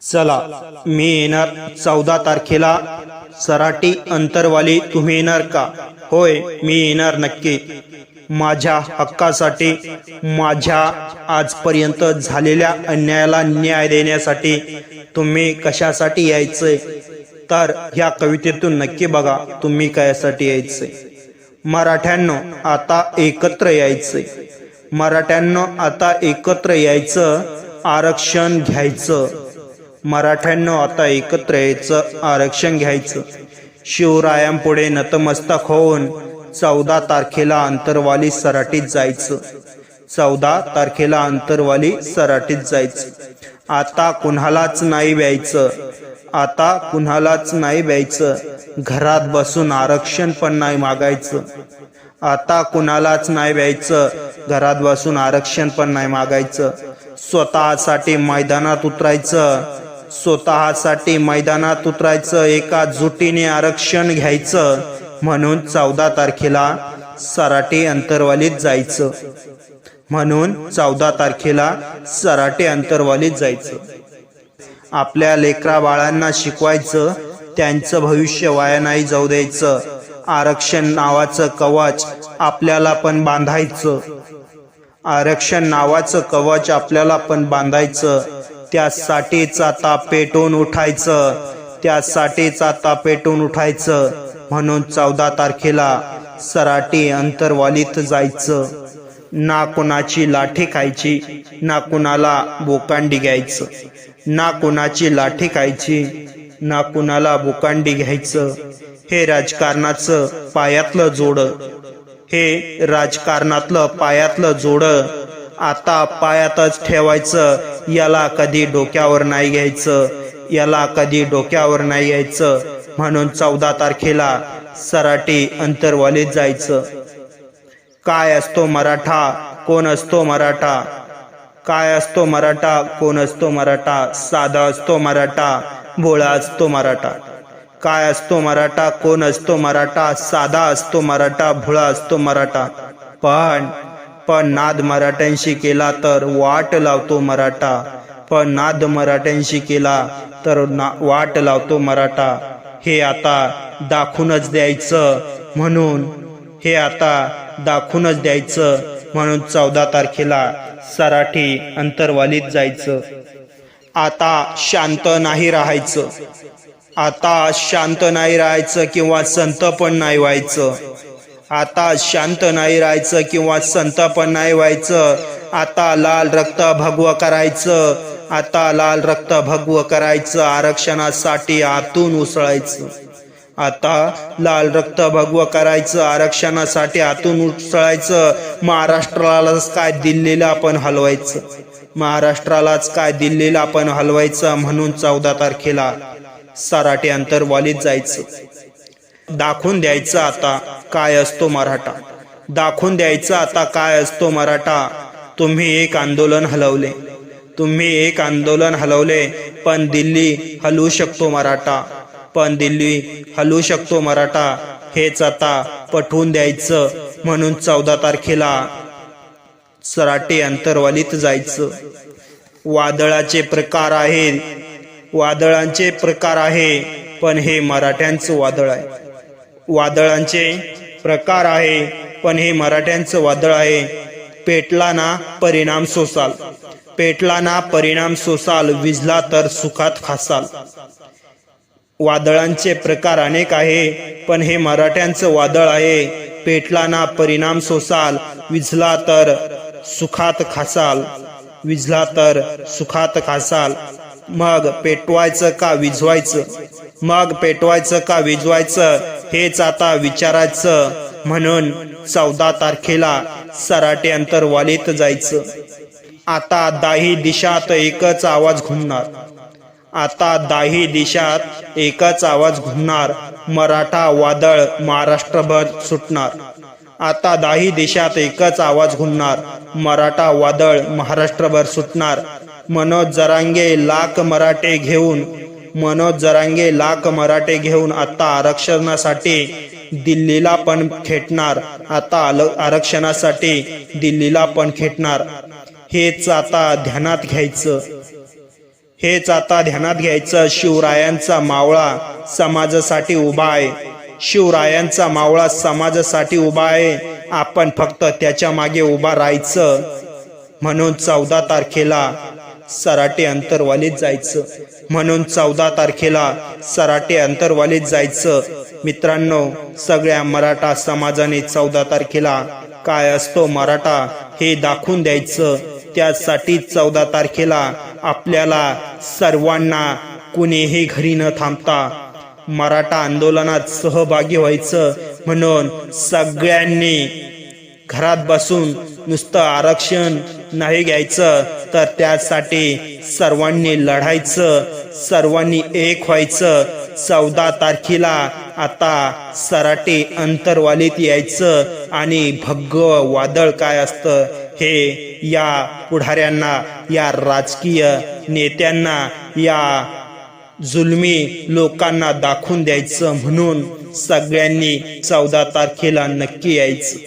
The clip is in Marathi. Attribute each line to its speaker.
Speaker 1: चला मी येणार 14 तारखेला सराटी अंतरवाली. तुम्ही येणार का? होय मी येणार नक्की. माझ्या हक्कासाठी, माझ्या आजपर्यंत झालेल्या अन्यायाला न्याय देण्यासाठी. तुम्ही कशासाठी यायचंय तर ह्या कवितेतून नक्की बघा तुम्ही कशासाठी यायचंय. मराठ्यांनो आता एकत्र यायचंय. मराठ्यांनो आता एकत्र यायचं, आरक्षण घ्यायचं. मराठ्यांनो आता एकत्र यायचं, आरक्षण घ्यायचं. शिवरायांपुढे नतमस्तक होऊन 14 तारखेला अंतरवाली सराटीत जायचं. 14 तारखेला अंतरवाली सराटीत जायचं. आता कुणालाच नाही व्यायचं. आता कुणालाच नाही व्यायचं. घरात बसून आरक्षण पण नाही मागायचं. आता कुणालाच नाही व्यायचं. घरात बसून आरक्षण पण नाही मागायचं. स्वतःसाठी मैदानात उतरायचं. स्वतःसाठी मैदानात उतरायचं. एकजुटीने आरक्षण घ्यायचं. म्हणून 14 तारखेला सराटी अंतरवालीत जायचं. म्हणून 14 तारखेला सराटी अंतरवालीत जायचं. आपल्या लेकरा बाळांना शिकवायचं. त्यांचं भविष्य वाया नाही जाऊ द्यायचं. आरक्षण नावाचं कवच आपल्याला पण बांधायचं. आरक्षण नावाचं कवच आपल्याला पण बांधायचं. त्यासाठीच आता पेटून उठायचं. त्यासाठीच आता पेटून उठायचं. म्हणून 14 तारखेला सराटी अंतरवालीत जायचं. ना कुणाची लाठी खायची, ना कुणाला बोकांडी घ्यायचं. ना कुणाची लाठी खायची, ना कुणाला बोकांडी घ्यायचं. हे राजकारणाचं पायातलं जोड. हे राजकारणातलं पायातलं जोड आता पायातच ठेवायचं. याला कधी डोक्यावर नाही घ्यायचं. याला कधी डोक्यावर नाही घ्यायचं. म्हणून 14 तारखेला सराटी अंतरवालीत जायचं. काय असतो मराठा, कोण असतो मराठा? काय असतो मराठा, कोण असतो मराठा? साधा असतो मराठा, भोळा असतो मराठा. काय असतो मराठा, कोण असतो मराठा? साधा असतो मराठा, भोळा असतो मराठा. पण नाद मराठ्यांशी केला तर वाट लावतो मराठा. पण नाद मराठ्यांशी केला तर वाट लावतो मराठा. हे आता दाखवूनच द्यायचं. म्हणून हे आता दाखवूनच द्यायचं. म्हणून 14 तारखेला सराटी अंतरवालीत जायचं. आता शांत नाही राहायचं. आता शांत नाही राहायचं किंवा संत पण नाही व्हायचं. आता शांत नाही राहायचं किंवा संत पण नाही व्हायचं. आता लाल रक्त भगवं करायचं. आता लाल रक्त भगवं करायचं. आरक्षणासाठी आतून उसळायचं. आता लाल रक्त भगवं करायचं. आरक्षणासाठी आतून उसळायचं. महाराष्ट्रालाच काय दिल्लीला आपण हलवायचं. महाराष्ट्रालाच काय दिल्लीला आपण हलवायचं. म्हणून 14 तारखेला सराटी अंतरवालीत जायचं. दाखवून द्यायचं आता काय असतो मराठा. दाखवून द्यायचं आता काय असतो मराठा. तुम्ही एक आंदोलन हलवले. तुम्ही एक आंदोलन हलवले. पण दिल्ली हलवू शकतो मराठा. पण दिल्ली हलवू शकतो मराठा. हेच आता पटवून द्यायचं. म्हणून 14 तारखेला सराटी अंतरवालीत जायचं. वादळाचे प्रकार आहेत. वादळांचे प्रकार आहे. पण हे मराठ्यांचं वादळ आहे. वादळांचे प्रकार आहे. पण हे मराठ्यांचं वादळ आहे. पेटला ना परिणाम सोसाल. पेटला ना परिणाम सोसाल. विझला तर सुखात खासाल. वादळांचे प्रकार अनेक आहे. पण हे मराठ्यांचं वादळ आहे. पेटला ना परिणाम सोसाल. विझला तर सुखात खासाल. विझला तर सुखात खासाल. मग पेटवायचं का विझवायचं? मग पेटवायचं का विझवायचं हेच आता विचारायचं. म्हणून 14 तारखेला सराटी अंतरवालीत जायचं. आता 10 दिशात एकच आवाज घुमणार. आता 10 दिशात एकच आवाज घुमणार. मराठा वादळ महाराष्ट्रभर सुटणार. आता 10 दिशात एकच आवाज घुमणार. मराठा वादळ महाराष्ट्रभर सुटणार. मनोज जरांगे लाख मराठे घेऊन, मनोज जरांगे लाख मराठे घेऊन आता आरक्षणासाठी दिल्लीला पण खेटणार. आता आरक्षणासाठी दिल्लीला पण खेटणार. हेच आता ध्यानात घ्यायचं. हेच आता ध्यानात घ्यायचं. शिवरायांचा मावळा समाजासाठी उभा आहे. शिवरायांचा मावळा समाजासाठी उभा आहे. आपण फक्त त्याच्या मागे उभा राहायचं. म्हणून 14 तारखेला सराटे अंतरवालीत जायचं. म्हणून 14 तारखेला सराटे अंतरवालीत जायचं. मित्रांनो, सगळ्या मराठा समाजाने 14 तारखेला काय असतो मराठा हे दाखवून द्यायचं. त्यासाठी 14 तारखेला आपल्याला सर्वांना कुणीही घरी न थांबता मराठा आंदोलनात सहभागी व्हायचं. म्हणून सगळ्यांनी घरात बसून नुसतं आरक्षण नाही घ्यायचं, तर त्यासाठी सर्वांनी लढायचं, सर्वांनी एक व्हायचं. 14 तारखेला आता सराटे अंतरवालीत यायचं आणि भगव वादळ काय असतं हे या पुढाऱ्यांना, या राजकीय नेत्यांना, या जुलमी लोकांना दाखवून द्यायचं. म्हणून सगळ्यांनी 14 तारखेला नक्की यायचं.